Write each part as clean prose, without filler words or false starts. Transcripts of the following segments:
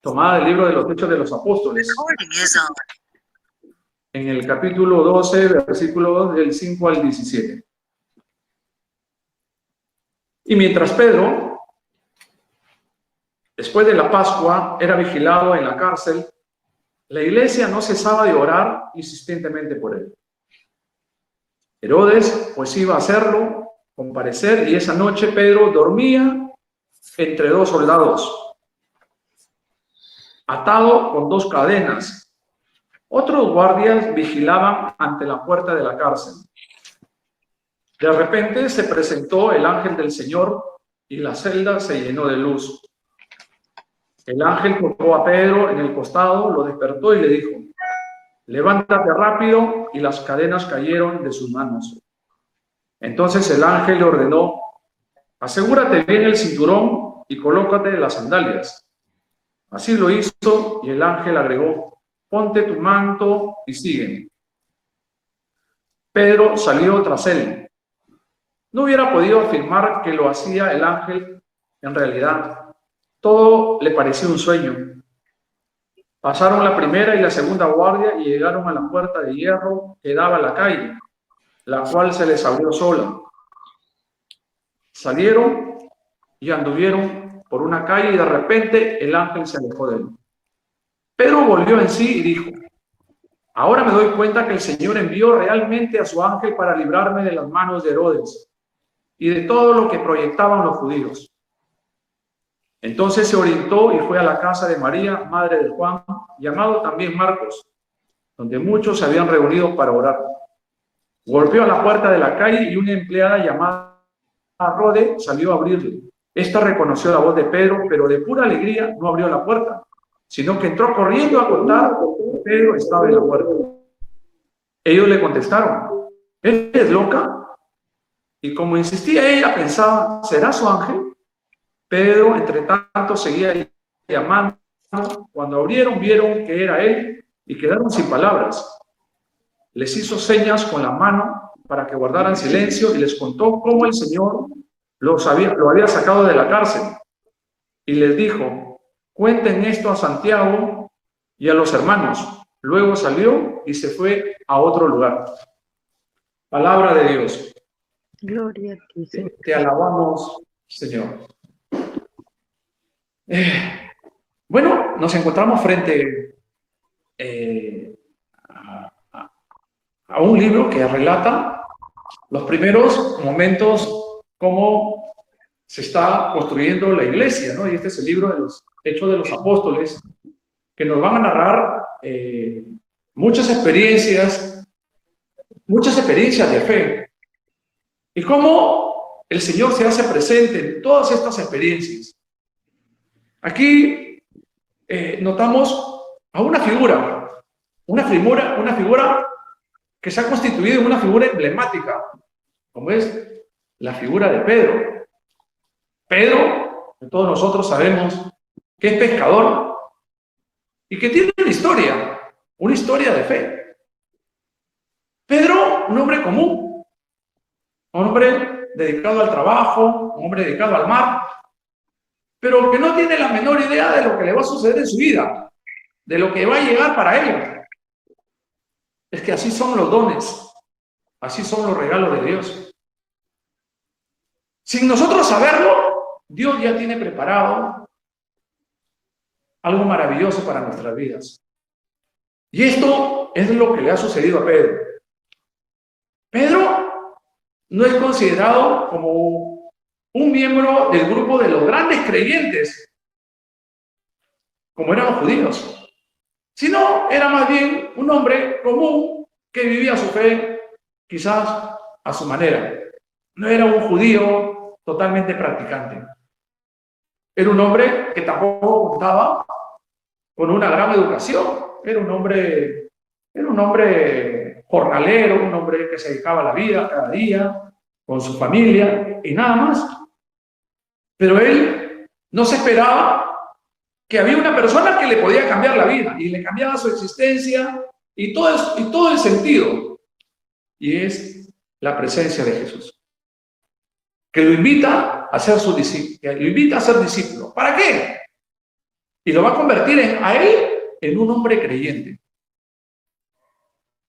tomada del libro de los Hechos de los Apóstoles, en el capítulo 12, versículos del 5 al 17. Y mientras Pedro, después de la Pascua, era vigilado en la cárcel, la iglesia no cesaba de orar insistentemente por él. Herodes, pues, iba a hacerlo comparecer, y esa noche Pedro dormía entre dos soldados, atado con dos cadenas. Otros guardias vigilaban ante la puerta de la cárcel. De repente se presentó el ángel del Señor y la celda se llenó de luz. El ángel tocó a Pedro en el costado, lo despertó y le dijo: levántate rápido, y las cadenas cayeron de sus manos. Entonces el ángel le ordenó: asegúrate bien el cinturón y colócate las sandalias. Así lo hizo, y el ángel agregó: ponte tu manto y sígueme. Pedro salió tras él. No hubiera podido afirmar que lo hacía el ángel en realidad. Todo le parecía un sueño. Pasaron la primera y la segunda guardia y llegaron a la puerta de hierro que daba a la calle, la cual se les abrió sola. Salieron y anduvieron por una calle, y de repente el ángel se alejó de él. Pedro volvió en sí y dijo: ahora me doy cuenta que el Señor envió realmente a su ángel para librarme de las manos de Herodes y de todo lo que proyectaban los judíos. Entonces se orientó y fue a la casa de María, madre de Juan, llamado también Marcos, donde muchos se habían reunido para orar. Golpeó a la puerta de la calle y una empleada llamada Rode salió a abrirle. Esta reconoció la voz de Pedro, pero de pura alegría no abrió la puerta, sino que entró corriendo a contar que Pedro estaba en la puerta. Ellos le contestaron: ¿eres loca? Y como insistía ella, pensaba: ¿será su ángel? Pedro, entre tanto, seguía llamando. Cuando abrieron, vieron que era él y quedaron sin palabras. Les hizo señas con la mano para que guardaran silencio y les contó cómo el Señor lo había sacado de la cárcel. Y les dijo: cuenten esto a Santiago y a los hermanos. Luego salió y se fue a otro lugar. Palabra de Dios. Gloria a ti, Señor. Te alabamos, Señor. Bueno, nos encontramos frente a un libro que relata los primeros momentos, cómo se está construyendo la iglesia, ¿no? Y este es el libro de los Hechos de los Apóstoles, que nos van a narrar muchas experiencias de fe, y cómo el Señor se hace presente en todas estas experiencias. Aquí notamos a una figura que se ha constituido en una figura emblemática, como es la figura de Pedro. Pedro, que todos nosotros sabemos que es pescador y que tiene una historia de fe. Pedro, un hombre común, un hombre dedicado al trabajo, un hombre dedicado al mar, pero que no tiene la menor idea de lo que le va a suceder en su vida, de lo que va a llegar para él. Es que así son los dones, así son los regalos de Dios. Sin nosotros saberlo, Dios ya tiene preparado algo maravilloso para nuestras vidas. Y esto es lo que le ha sucedido a Pedro. Pedro no es considerado como un miembro del grupo de los grandes creyentes, como eran los judíos, sino era más bien un hombre común que vivía su fe quizás a su manera. No era un judío totalmente practicante. Era un hombre que tampoco contaba con una gran educación. Era un hombre jornalero, un hombre que se dedicaba a la vida cada día con su familia y nada más. Pero él no se esperaba que había una persona que le podía cambiar la vida y le cambiaba su existencia y todo el sentido. Y es la presencia de Jesús, que lo invita a ser su discípulo, que lo invita a ser discípulo. ¿Para qué? y lo va a convertir a él en un hombre creyente.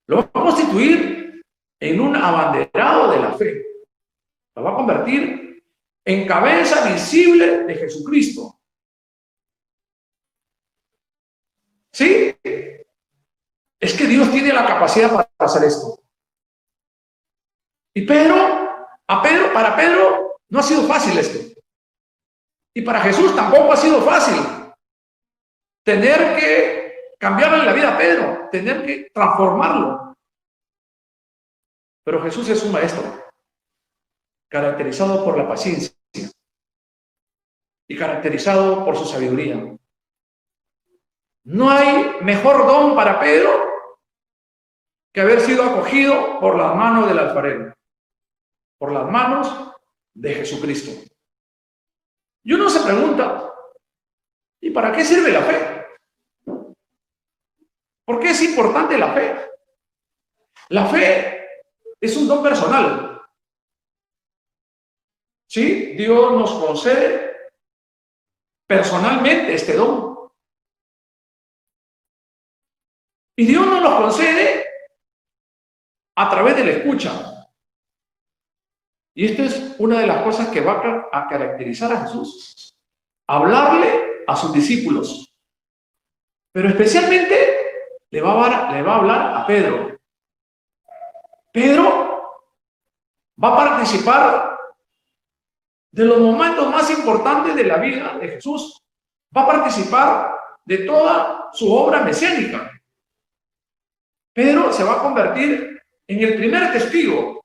Lo va a constituir en un abanderado de la fe. Lo va a convertir en cabeza visible de Jesucristo. ¿Sí? Es que Dios tiene la capacidad para hacer esto. Y para Pedro no ha sido fácil esto. Y para Jesús tampoco ha sido fácil tener que cambiarle la vida a Pedro, tener que transformarlo. Pero Jesús es un maestro, caracterizado por la paciencia y caracterizado por su sabiduría. No hay mejor don para Pedro que haber sido acogido por las manos del alfarero, por las manos de Jesucristo. Y uno se pregunta, ¿y para qué sirve la fe? ¿Por qué es importante la fe? La fe es un don personal. ¿Sí? Dios nos concede personalmente este don. Y Dios nos lo concede a través de la escucha. Y esta es una de las cosas que va a caracterizar a Jesús. Hablarle a sus discípulos. Pero especialmente le va a hablar a Pedro. Pedro va a participar de los momentos más importantes de la vida de Jesús. Va a participar de toda su obra mesiánica. Pedro se va a convertir en el primer testigo,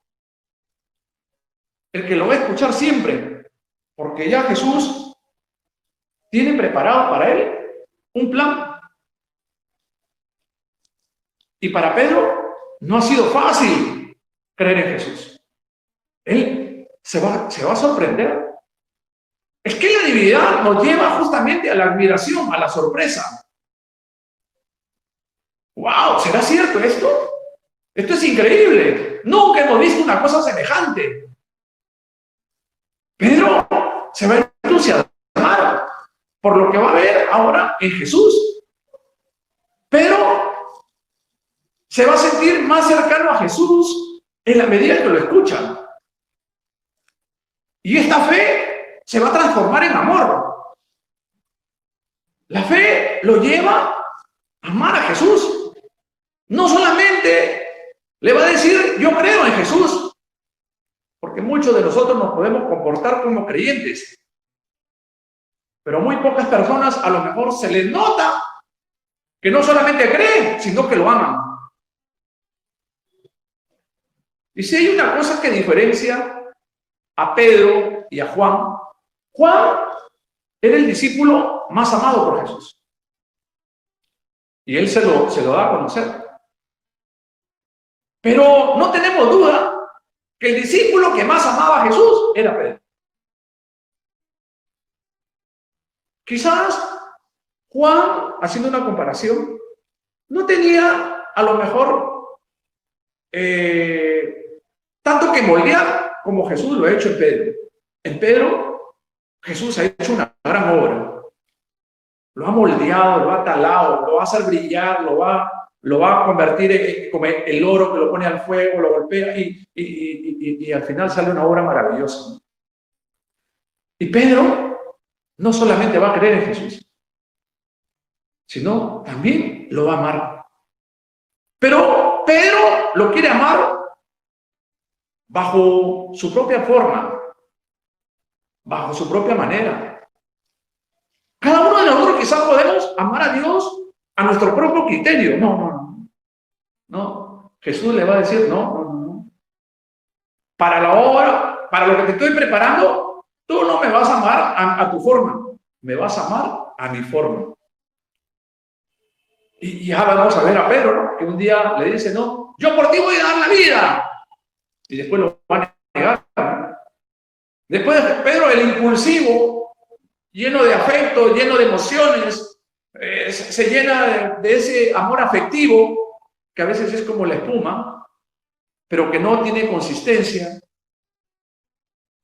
el que lo va a escuchar siempre, porque ya Jesús tiene preparado para él un plan. Y para Pedro no ha sido fácil creer en Jesús. Él se va a sorprender. Es que la divinidad nos lleva justamente a la admiración, a la sorpresa. ¡Wow! ¿Será cierto esto? Esto es increíble. Nunca hemos visto una cosa semejante. Pedro se va a entusiasmar por lo que va a ver ahora en Jesús. Pero se va a sentir más cercano a Jesús en la medida que lo escucha. Y esta fe se va a transformar en amor. La fe lo lleva a amar a Jesús. No solamente le va a decir, yo creo en Jesús, porque muchos de nosotros nos podemos comportar como creyentes, pero muy pocas personas a lo mejor se les nota que no solamente creen, sino que lo aman. Y si hay una cosa que diferencia a Pedro y a Juan, Juan era el discípulo más amado por Jesús. Y él se lo da a conocer. Pero no tenemos duda que el discípulo que más amaba a Jesús era Pedro. Quizás Juan, haciendo una comparación, no tenía a lo mejor tanto que moldear como Jesús lo ha hecho en Pedro. En Pedro, Jesús ha hecho una gran obra. Lo ha moldeado, lo ha talado, lo va a hacer brillar, lo va a convertir como el oro que lo pone al fuego, lo golpea y al final sale una obra maravillosa. Y Pedro no solamente va a creer en Jesús, sino también lo va a amar. Pero Pedro lo quiere amar bajo su propia forma, bajo su propia manera. Cada uno de nosotros quizás podemos amar a Dios a nuestro propio criterio. No. Jesús le va a decir, no. Para la obra, para lo que te estoy preparando, tú no me vas a amar a tu forma, me vas a amar a mi forma. Y ya vamos a ver a Pedro, ¿no? Que un día le dice, no, yo por ti voy a dar la vida. Y después lo van a negar, ¿no? Después Pedro, el impulsivo, lleno de afecto, lleno de emociones, se llena de ese amor afectivo, que a veces es como la espuma, pero que no tiene consistencia.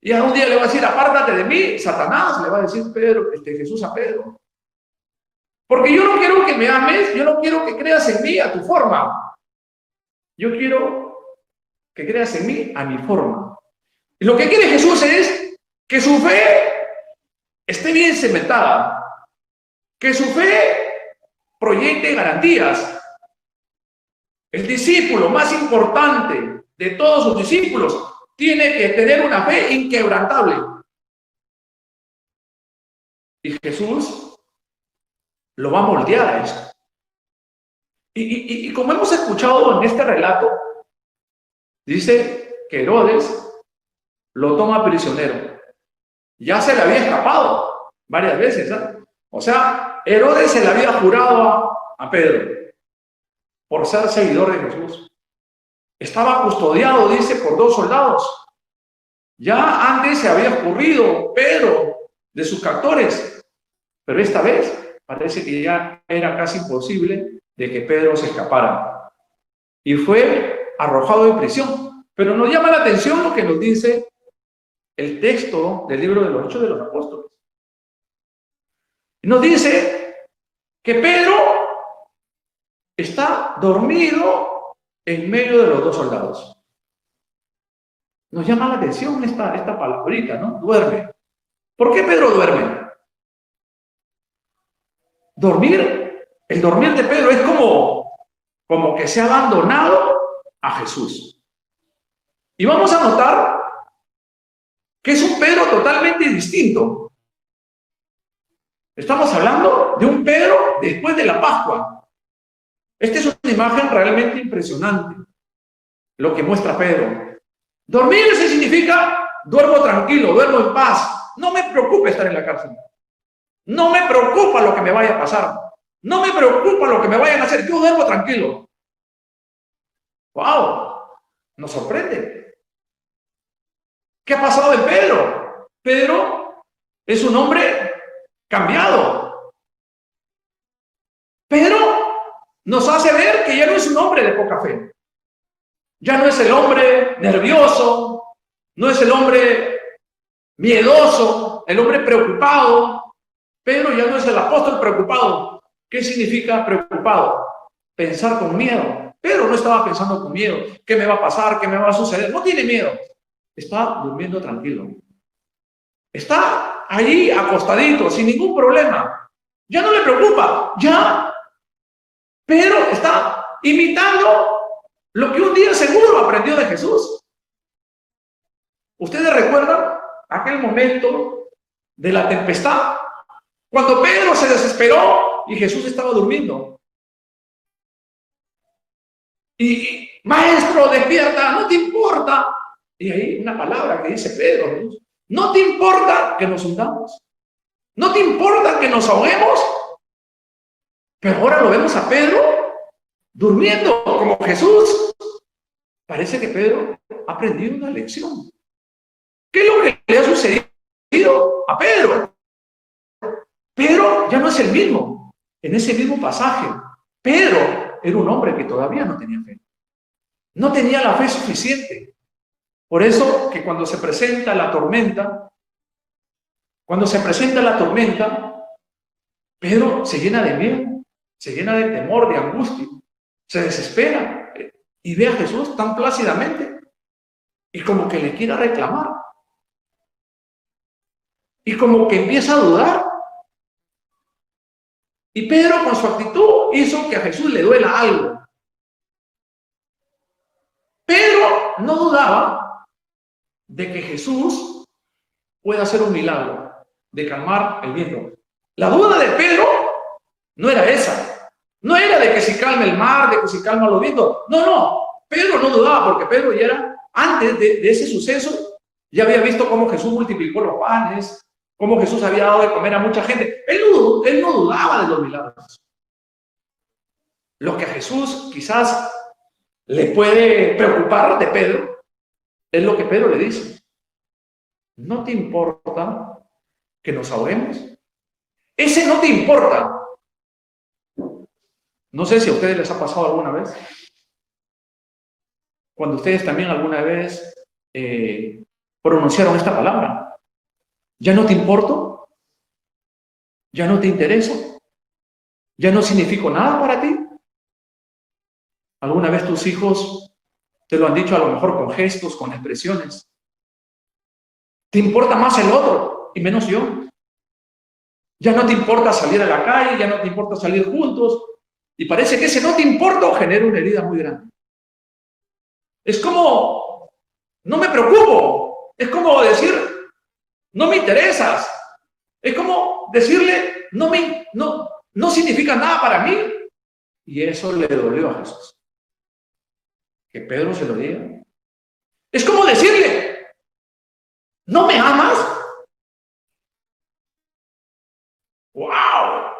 Y un día le va a decir, apártate de mí, Satanás, le va a decir Jesús a Pedro. Porque yo no quiero que me ames, yo no quiero que creas en mí a tu forma. Yo quiero que creas en mí a mi forma. Y lo que quiere Jesús es que su fe esté bien cementada, que su fe proyecte garantías. El discípulo más importante de todos sus discípulos tiene que tener una fe inquebrantable. Y Jesús lo va a moldear a esto. Y como hemos escuchado en este relato, dice que Herodes lo toma prisionero. Ya se le había escapado varias veces, ¿eh? O sea, Herodes se le había jurado a Pedro por ser seguidor de Jesús. Estaba custodiado, dice, por 2 soldados. Ya antes se había ocurrido Pedro de sus captores, pero esta vez parece que ya era casi imposible de que Pedro se escapara. Y fue arrojado en prisión. Pero nos llama la atención lo que nos dice el texto del libro de los Hechos de los Apóstoles. Nos dice que Pedro está dormido en medio de los 2 soldados. Nos llama la atención esta palabrita, ¿no? Duerme. ¿Por qué Pedro duerme? El dormir de Pedro es como que se ha abandonado a Jesús. Y vamos a notar que es un Pedro totalmente distinto. Estamos hablando de un Pedro después de la Pascua. Esta es una imagen realmente impresionante, lo que muestra Pedro. Dormirse significa duermo tranquilo, duermo en paz. No me preocupa estar en la cárcel. No me preocupa lo que me vaya a pasar. No me preocupa lo que me vayan a hacer. Yo duermo tranquilo. ¡Wow! Nos sorprende. ¿Qué ha pasado en Pedro? Pedro es un hombre cambiado. Pedro nos hace ver que ya no es un hombre de poca fe. Ya no es el hombre nervioso, no es el hombre miedoso, el hombre preocupado. Pedro ya no es el apóstol preocupado. ¿Qué significa preocupado? Pensar con miedo. Pedro no estaba pensando con miedo. ¿Qué me va a pasar? ¿Qué me va a suceder? No tiene miedo. Está durmiendo tranquilo. Está allí acostadito, sin ningún problema. Ya no le preocupa. Ya Pedro está imitando lo que un día seguro aprendió de Jesús. ¿Ustedes recuerdan aquel momento de la tempestad? Cuando Pedro se desesperó y Jesús estaba durmiendo. Y maestro, despierta, no te importa. Y ahí una palabra que dice Pedro, ¿no te importa que nos hundamos? ¿No te importa que nos ahoguemos? Pero ahora lo vemos a Pedro durmiendo como Jesús. Parece que Pedro ha aprendido una lección. ¿Qué es lo que le ha sucedido a Pedro? Pedro ya no es el mismo. En ese mismo pasaje, Pedro era un hombre que todavía no tenía fe. No tenía la fe suficiente. Por eso que cuando se presenta la tormenta, Pedro se llena de miedo, se llena de temor, de angustia, se desespera y ve a Jesús tan plácidamente y como que le quiera reclamar. Y como que empieza a dudar. Y Pedro con su actitud hizo que a Jesús le duela algo. Pedro no dudaba de que Jesús pueda hacer un milagro, de calmar el viento. La duda de Pedro no era esa. No era de que si calma el mar, de que si calma los vientos. No. Pedro no dudaba porque Pedro ya era, antes de ese suceso, ya había visto cómo Jesús multiplicó los panes, cómo Jesús había dado de comer a mucha gente. Él no dudaba de los milagros. Lo que a Jesús quizás le puede preocupar de Pedro es lo que Pedro le dice. ¿No te importa que nos ahoguemos? Ese no te importa. No sé si a ustedes les ha pasado alguna vez. Cuando ustedes también alguna vez pronunciaron esta palabra. ¿Ya no te importo? ¿Ya no te intereso? ¿Ya no significo nada para ti? ¿Alguna vez tus hijos te lo han dicho, a lo mejor con gestos, con expresiones? ¿Te importa más el otro y menos yo? Ya no te importa salir a la calle, ya no te importa salir juntos, y parece que ese no te importa genera una herida muy grande. Es como, no me preocupo, es como decir, no me interesas, es como decirle, no significa nada para mí. Y eso le dolió a Jesús. Que Pedro se lo diga. Es como decirle, ¿no me amas? ¡Wow!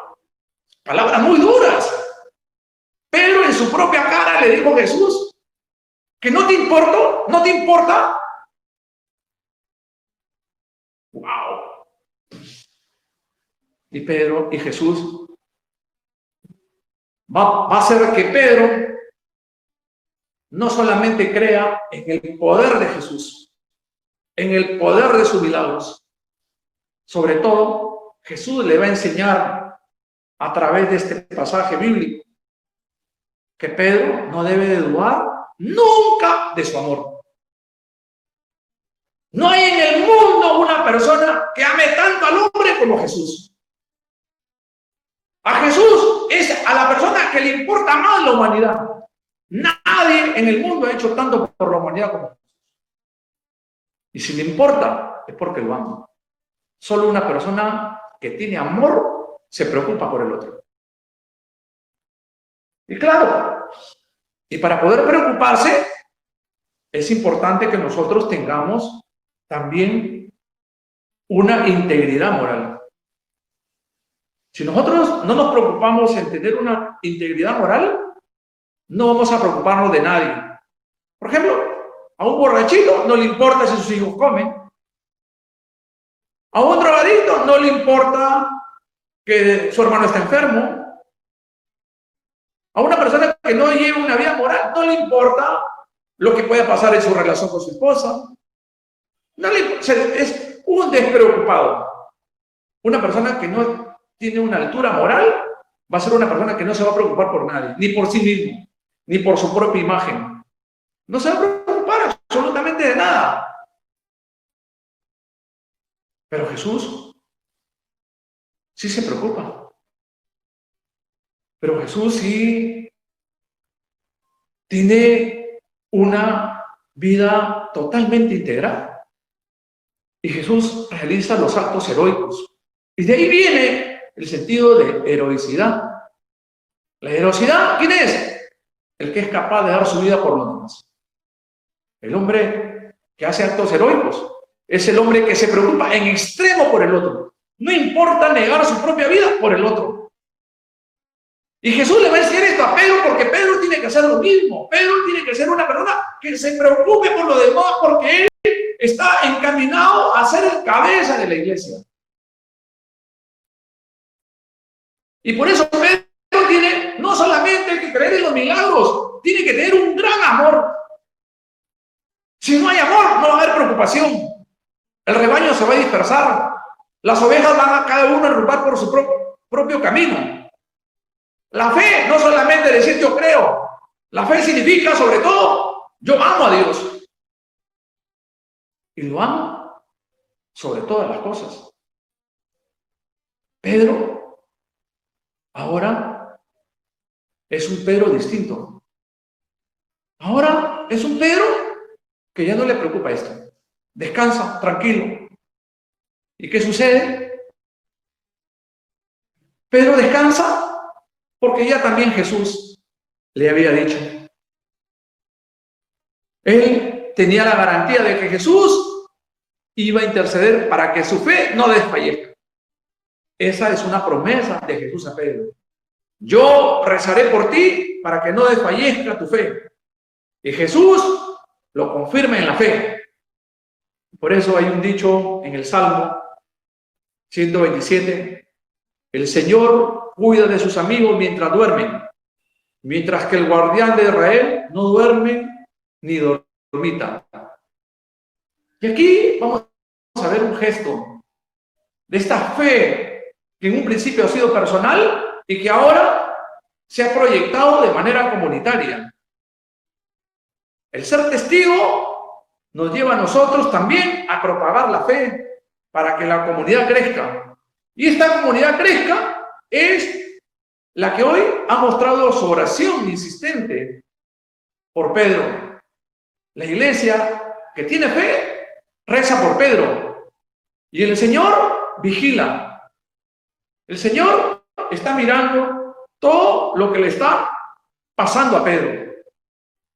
Palabras muy duras. Pero en su propia cara le dijo Jesús, que no te importo, no te importa. ¡Wow! Y Pedro y Jesús va a hacer que Pedro no solamente crea en el poder de Jesús, en el poder de sus milagros. Sobre todo, Jesús le va a enseñar a través de este pasaje bíblico que Pedro no debe de dudar nunca de su amor. No hay en el mundo una persona que ame tanto al hombre como Jesús. A Jesús es a la persona que le importa más la humanidad. Nadie en el mundo ha hecho tanto por la humanidad como Jesús. Y si le importa, es porque lo ama. Solo una persona que tiene amor se preocupa por el otro. Y claro, y para poder preocuparse, es importante que nosotros tengamos también una integridad moral. Si nosotros no nos preocupamos en tener una integridad moral, no vamos a preocuparnos de nadie. Por ejemplo, a un borrachito no le importa si sus hijos comen. A un drogadicto no le importa que su hermano está enfermo. A una persona que no lleva una vida moral no le importa lo que pueda pasar en su relación con su esposa. No le, es un despreocupado. Una persona que no tiene una altura moral va a ser una persona que no se va a preocupar por nadie, ni por sí mismo, ni por su propia imagen. No se va a preocupar absolutamente de nada. Pero Jesús sí se preocupa. Pero Jesús sí tiene una vida totalmente integral. Y Jesús realiza los actos heroicos. Y de ahí viene el sentido de heroicidad. La heroicidad, ¿quién es? El que es capaz de dar su vida por los demás. El hombre que hace actos heroicos es el hombre que se preocupa en extremo por el otro. No importa negar su propia vida por el otro. Y Jesús le va a enseñar esto a Pedro porque Pedro tiene que hacer lo mismo. Pedro tiene que ser una persona que se preocupe por lo demás porque él está encaminado a ser el cabeza de la iglesia. Y por eso Pedro tiene no solamente que creer en los milagros, tiene que tener un gran amor. Si no hay amor, no va a haber preocupación. El rebaño se va a dispersar. Las ovejas van a cada uno a rumbar por su propio camino. La fe no solamente decir yo creo. La fe significa, sobre todo, yo amo a Dios. Y lo amo sobre todas las cosas. Pedro ahora es un Pedro distinto. Ahora es un Pedro que ya no le preocupa esto. Descansa, tranquilo. ¿Y qué sucede? Pedro descansa porque ya también Jesús le había dicho. Él tenía la garantía de que Jesús iba a interceder para que su fe no desfallezca. Esa es una promesa de Jesús a Pedro. Yo rezaré por ti para que no desfallezca tu fe. Y Jesús lo confirma en la fe. Por eso hay un dicho en el Salmo 127. El Señor cuida de sus amigos mientras duermen, mientras que el guardián de Israel no duerme ni dormita. Y aquí vamos a ver un gesto de esta fe que en un principio ha sido personal y que ahora se ha proyectado de manera comunitaria. El ser testigo nos lleva a nosotros también a propagar la fe para que la comunidad crezca. Y esta comunidad crezca es la que hoy ha mostrado su oración insistente por Pedro. La iglesia que tiene fe reza por Pedro y el Señor vigila. El Señor está mirando todo lo que le está pasando a Pedro.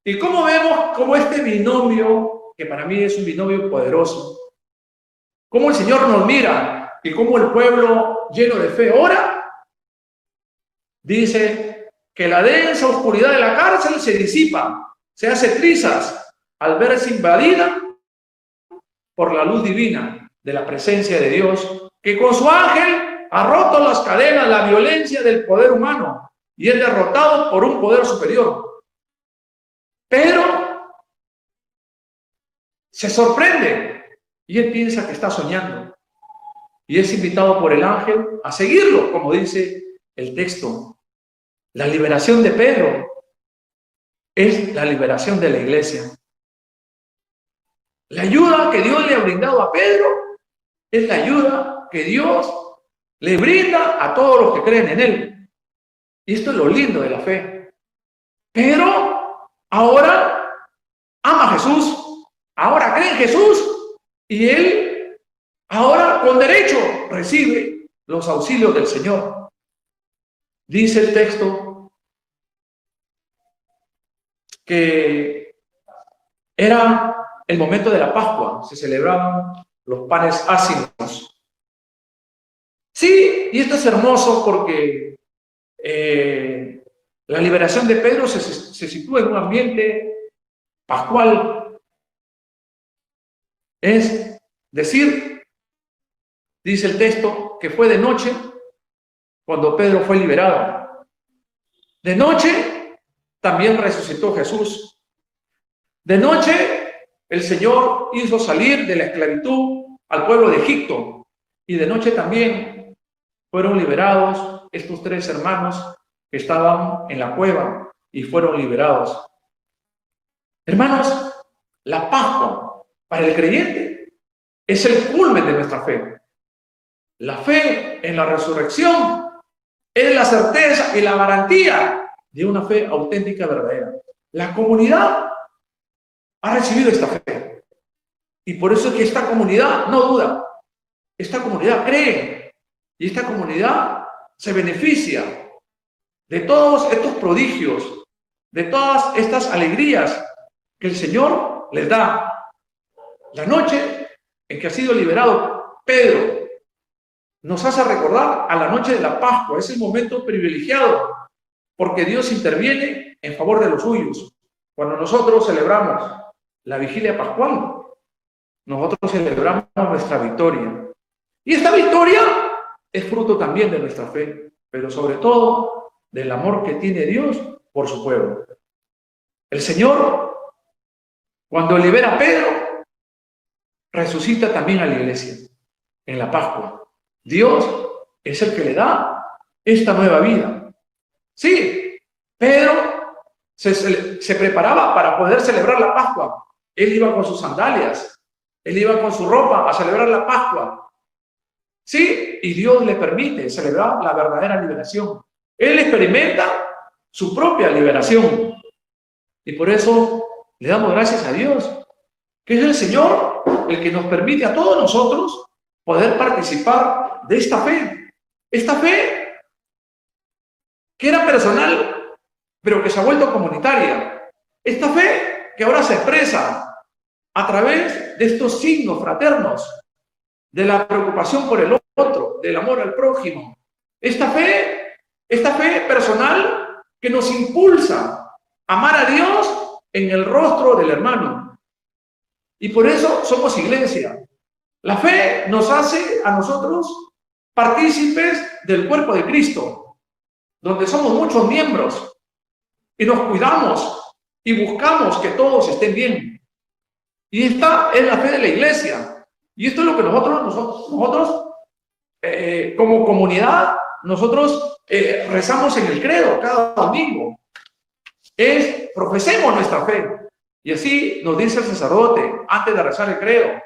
Y cómo vemos cómo este binomio, que para mí es un binomio poderoso, cómo el Señor nos mira y cómo el pueblo lleno de fe ora, dice que la densa oscuridad de la cárcel se disipa, se hace trizas al verse invadida por la luz divina de la presencia de Dios, que con su ángel ha roto las cadenas, la violencia del poder humano y es derrotado por un poder superior. Pero se sorprende y él piensa que está soñando y es invitado por el ángel a seguirlo, como dice el texto. La liberación de Pedro es la liberación de la iglesia. La ayuda que Dios le ha brindado a Pedro es la ayuda que Dios le brinda a todos los que creen en él. Y esto es lo lindo de la fe. Pedro ahora ama a Jesús, ahora cree en Jesús y él ahora con derecho recibe los auxilios del Señor. Dice el texto que era el momento de la Pascua, se celebraban los panes ácimos. Sí, y esto es hermoso porque la liberación de Pedro se sitúa en un ambiente pascual. Es decir, dice el texto, que fue de noche cuando Pedro fue liberado. De noche también resucitó Jesús. De noche el Señor hizo salir de la esclavitud al pueblo de Egipto. Y de noche también fueron liberados estos tres hermanos que estaban en la cueva y fueron liberados. Hermanos, la Pascua para el creyente es el culmen de nuestra fe. La fe en la resurrección es la certeza y la garantía de una fe auténtica, verdadera. La comunidad ha recibido esta fe. Y por eso es que esta comunidad no duda. Esta comunidad cree. Y esta comunidad se beneficia de todos estos prodigios, de todas estas alegrías que el Señor les da. La noche en que ha sido liberado Pedro nos hace recordar a la noche de la Pascua. Es el momento privilegiado porque Dios interviene en favor de los suyos. Cuando nosotros celebramos la vigilia pascual, nosotros celebramos nuestra victoria. Y esta victoria es fruto también de nuestra fe, pero sobre todo del amor que tiene Dios por su pueblo. El Señor, cuando libera a Pedro, resucita también a la iglesia en la Pascua. Dios es el que le da esta nueva vida. Sí, Pedro se preparaba para poder celebrar la Pascua. Él iba con sus sandalias, él iba con su ropa a celebrar la Pascua. Sí, y Dios le permite celebrar la verdadera liberación. Él experimenta su propia liberación. Y por eso le damos gracias a Dios, que es el Señor el que nos permite a todos nosotros poder participar de esta fe. Esta fe que era personal, pero que se ha vuelto comunitaria. Esta fe que ahora se expresa a través de estos signos fraternos, de la preocupación por el otro, del amor al prójimo. Esta fe personal que nos impulsa a amar a Dios en el rostro del hermano. Y por eso somos iglesia. La fe nos hace a nosotros partícipes del cuerpo de Cristo, donde somos muchos miembros y nos cuidamos y buscamos que todos estén bien. Y esta es la fe de la iglesia. Y esto es lo que nosotros como comunidad nosotros rezamos en el credo cada domingo. Profesemos nuestra fe. Y así nos dice el sacerdote antes de rezar el credo.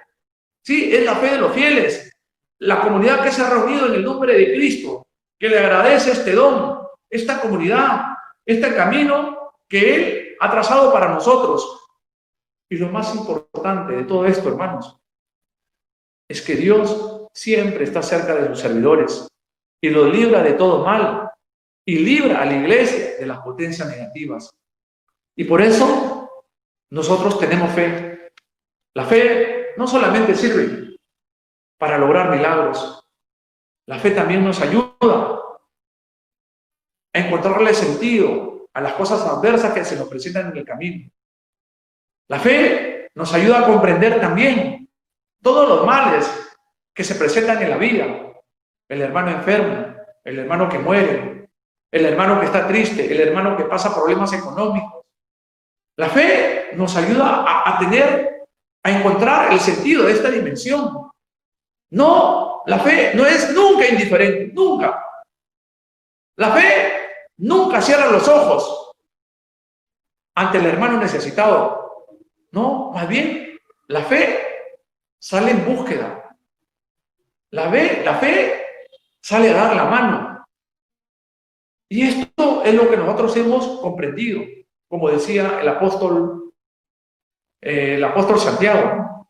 Sí, es la fe de los fieles, la comunidad que se ha reunido en el nombre de Cristo, que le agradece este don, esta comunidad, este camino que Él ha trazado para nosotros. Y lo más importante de todo esto, hermanos, es que Dios siempre está cerca de sus servidores y los libra de todo mal y libra a la iglesia de las potencias negativas. Y por eso nosotros tenemos fe. La fe no solamente sirve para lograr milagros, la fe también nos ayuda a encontrarle sentido a las cosas adversas que se nos presentan en el camino. La fe nos ayuda a comprender también todos los males que se presentan en la vida. El hermano enfermo, el hermano que muere, el hermano que está triste, el hermano que pasa problemas económicos. La fe nos ayuda a encontrar el sentido de esta dimensión. No, la fe no es nunca indiferente, nunca. La fe nunca cierra los ojos ante el hermano necesitado. No, más bien, la fe sale en búsqueda. La fe sale a dar la mano. Y esto es lo que nosotros hemos comprendido, como decía el apóstol Santiago.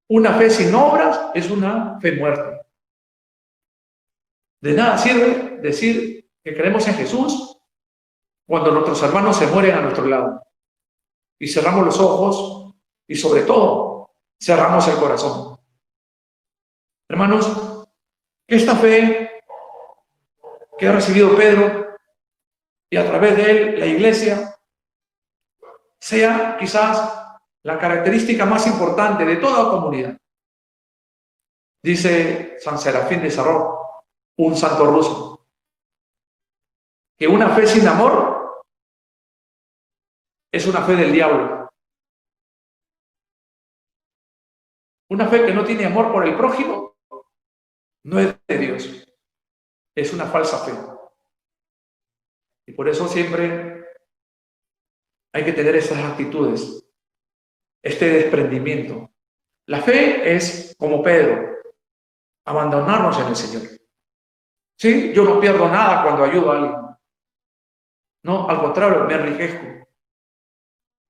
Una fe sin obras es una fe muerta. De nada sirve decir que creemos en Jesús cuando nuestros hermanos se mueren a nuestro lado y cerramos los ojos y sobre todo cerramos el corazón. Hermanos, que esta fe que ha recibido Pedro y a través de él la iglesia sea quizás la característica más importante de toda comunidad. Dice San Serafín de Sarov, un santo ruso, que una fe sin amor es una fe del diablo. Una fe que no tiene amor por el prójimo no es de Dios, es una falsa fe. Y por eso siempre hay que tener esas actitudes, este desprendimiento. La fe es, como Pedro, abandonarnos en el Señor. ¿Sí? Yo no pierdo nada cuando ayudo a alguien. No, al contrario, me enriquezco.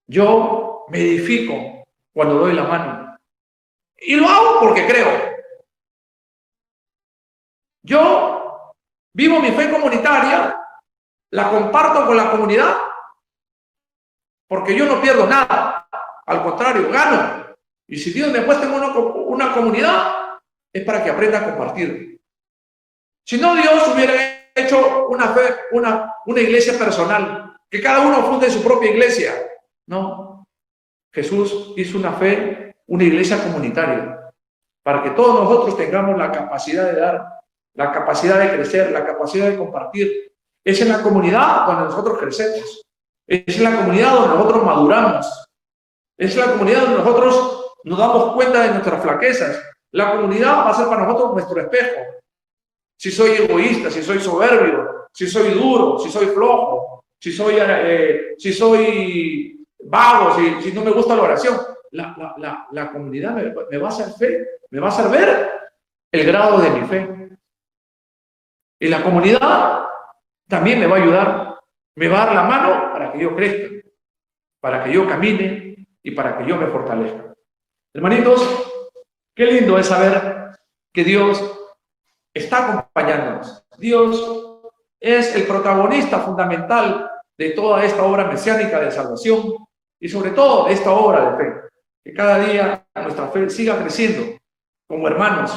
Yo me edifico cuando doy la mano. Y lo hago porque creo. Yo vivo mi fe comunitaria, la comparto con la comunidad, porque yo no pierdo nada. Al contrario, gano. Y si Dios me ha puesto en una comunidad, es para que aprenda a compartir. Si no, Dios hubiera hecho una iglesia personal, que cada uno funde su propia iglesia. No. Jesús hizo una iglesia comunitaria, para que todos nosotros tengamos la capacidad de dar, la capacidad de crecer, la capacidad de compartir. Es en la comunidad donde nosotros crecemos. Es en la comunidad donde nosotros maduramos. Es la comunidad donde nosotros nos damos cuenta de nuestras flaquezas. La comunidad va a ser para nosotros nuestro espejo. Si soy egoísta, si soy soberbio, si soy duro, si soy flojo, si soy vago, si no me gusta la oración, la comunidad me va a hacer fe, me va a hacer ver el grado de mi fe. Y la comunidad también me va a ayudar, me va a dar la mano para que yo crezca, para que yo camine y para que yo me fortalezca. Hermanitos, qué lindo es saber que Dios está acompañándonos. Dios es el protagonista fundamental de toda esta obra mesiánica de salvación y sobre todo de esta obra de fe. Que cada día nuestra fe siga creciendo como hermanos,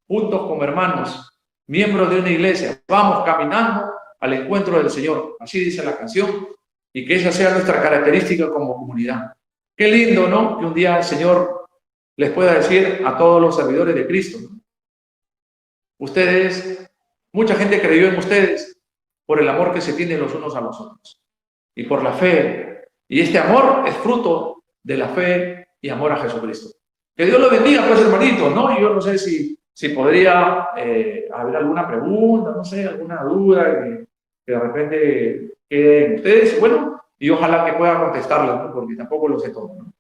juntos como hermanos, miembros de una iglesia. Vamos caminando al encuentro del Señor. Así dice la canción, y que esa sea nuestra característica como comunidad. Qué lindo, ¿no? Que un día el Señor les pueda decir a todos los servidores de Cristo, ¿no? Ustedes, mucha gente creyó en ustedes por el amor que se tienen los unos a los otros y por la fe. Y este amor es fruto de la fe y amor a Jesucristo. Que Dios lo bendiga, pues, hermanito, ¿no? Y yo no sé si si podría haber alguna pregunta, no sé, alguna duda que de repente quede en ustedes. Bueno, y ojalá que pueda contestarlas, ¿no? Porque tampoco lo sé todo, ¿no?